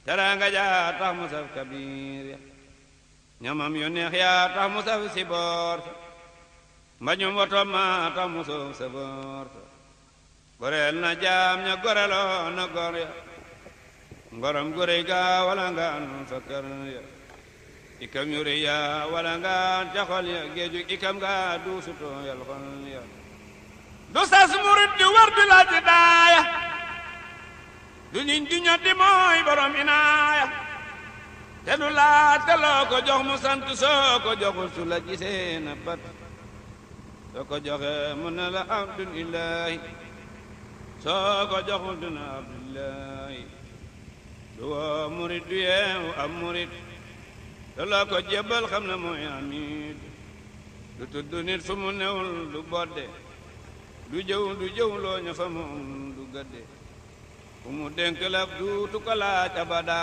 teranga ja tax mu saf kabiir ya ñamam yu neex ya tax mu saf si boor sa mbañum woto ma tax mu soof sa boor sa goreel na jaam ña goreloo na gor ya ngorom gurey ga wala ngaan fa kër ya ikam yu rëy ya wala ngaan ca xol ya géeju ikam ga duusutoo yal xol ya du sas murit di war di laaj daaya du niñ di ñoddi mooy borom inaaya te du laaj te loo ko jox mu sant soo ko joxul su la gisee na pat soo ko joxe mu ne la abdulillahi soo ko joxul dina abdulillahi du woo murit du yeewu am murit te loo ko jébbal xam ne mooy amit du tudd nit fu mu newul du bodde du jëw loo ña fa moom du gëdde fu mu dénk laf duutu ko laaj abada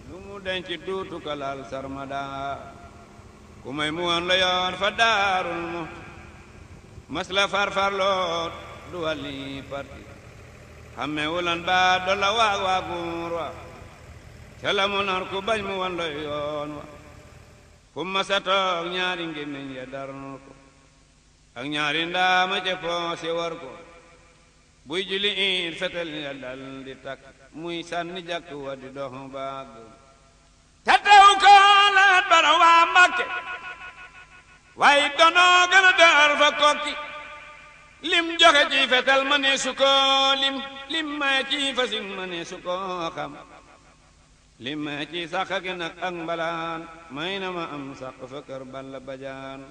lu mu denc duutu ko laal sarmada ku may mu woon la yoon fa daarul mu mas la farfarloo du wàlli parti xamme wulan ba do la waag waaguur wa ca la mu nar ku bañ mu woon la yoon wa fu masa toog ñaari ngémmiñ ya dar ko ak ñaari ndaama ca poose war ko buy julli it fetel ya dal di takk muy sànni jàkk wa di dox baag te teew ko laat bara waa Mbàkke waaye donoo gën a dër fa kokki lim joxe ci fetel ma ne su ko lim may ci fasing ma ne su ko xam lim may ci sàq gi nag ak mbalaan may na ma am sàq fa kër Balla Bajaan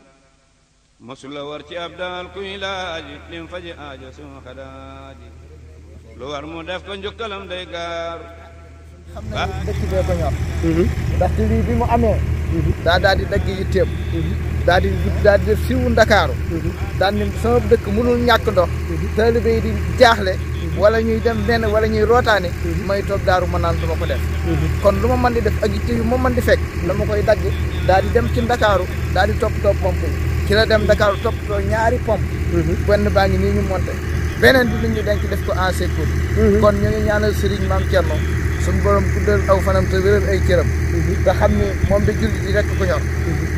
masula war ci ab daal kuy laaji lim faji aajo sunu xadaaji lu war mu def ko njukkalam day gaaru xam na dëkk bee ko ñor ndaxte lii bi mu amee daal di dagg yitteem daal di def siwu Ndakaaru daal ni sama dëkk mënul ñàkk ndox taalibe yi di jaaxle wala ñuy dem benn wala ñuy rootaane may toog Daaru Manaan du ma ko def kon lu ma mën di def ak yitte yu ma mën di fekk dama koy dagg daal di dem ci Ndakaaru daal di toppatoo pompe yi ci la dem Ndakaaru toppatoo ñaari pompe benn baa ngi nii ñu monté beneen bi ñu denc def ko en secours kon ñu ngi ñaanal Serigne Mame Thierno suñu borom guddal aw fanam te wéral ay cëram nga xam ni moom de jullit yi rek ko ñor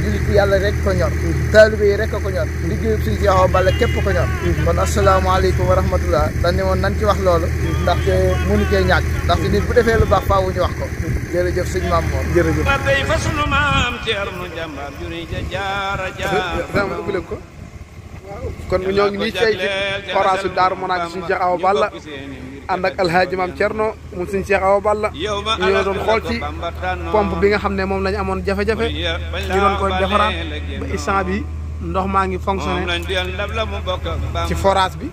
jullit yàlla rek ko ñor taalibe yi rek ko ñor liggéeyu suñu Cheikh Awa Balla képp ko ñor kon asalaamaaleykum wa rahmatullah dañ ne woon nañ ci wax loolu ndaxte mënu cee ñàkk ndaxte nit bu defee lu baax faawu ñu wax ko jërëjëf sëñ Mame Mor jërëjëf tey fa sunu maam Thierno jàmbaar juri ja jaara ubbi leen ko kon ñoo ngi nii tey ci forage Daaru Manaan suñu Cheikh Awa Balla ànd ak alhaaji Mame Thierno mu suñu Cheikh Awa Balla ñu ñoo doon xool ci pompe bi nga xam ne moom lañu amoon jafe-jafe ñu doon ko defaraat ba instant bi ndox maa ngi fonctionné ci forage bi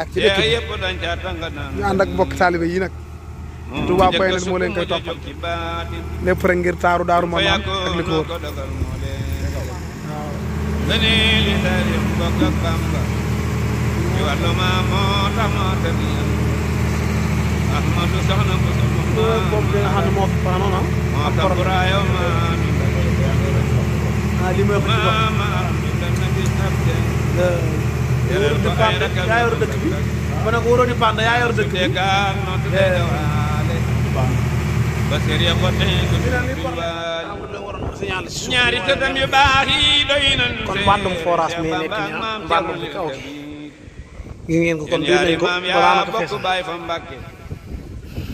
ak ci dëkk bi ñu ànd ak mbokk taalibe yi nag Touba Point Net moo leen koy toppal lépp rek ngir taaru Daaru Manaan ak li ko wër Ahmadu soxna ko moom bi nga xam ne moo fi paanoon moo tax buraayo li may wax yaa yor dëkk bi ma ne ko waroon di pànd yaa yor dëkk bi ñaari tëddam yu baax yi doy nañ kon mbàndum forage mi nekk nii mbàndum bi kaw gi ngeen ko kon duy nañ ko balaa na ko fees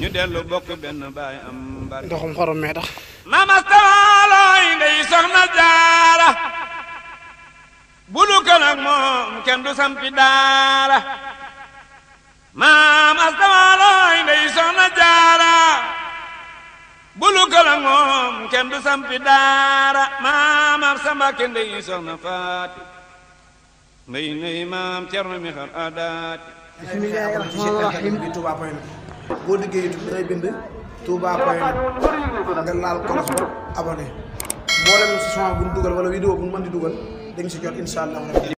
ñu dellu bokk benn baay am mbar ndoxum xorom mee tax mama stawalooy ndey soxna jaara bulu ko nag moom kenn du sampi daara mama stawalooy ndey soxna jaara bulu ko nag moom kenn du sampi daara mama sambake ndey soxna faati ndey maam Cerno mi xar adaati bismillaahi rahmaani rahiim Touba Point Net boo diggee YouTube day bind Touba Point Net nga laal kolos ba abonné mboolem son bu ñu dugal wala vidéo bu ñu mën di dugal dañ si jot incha allah.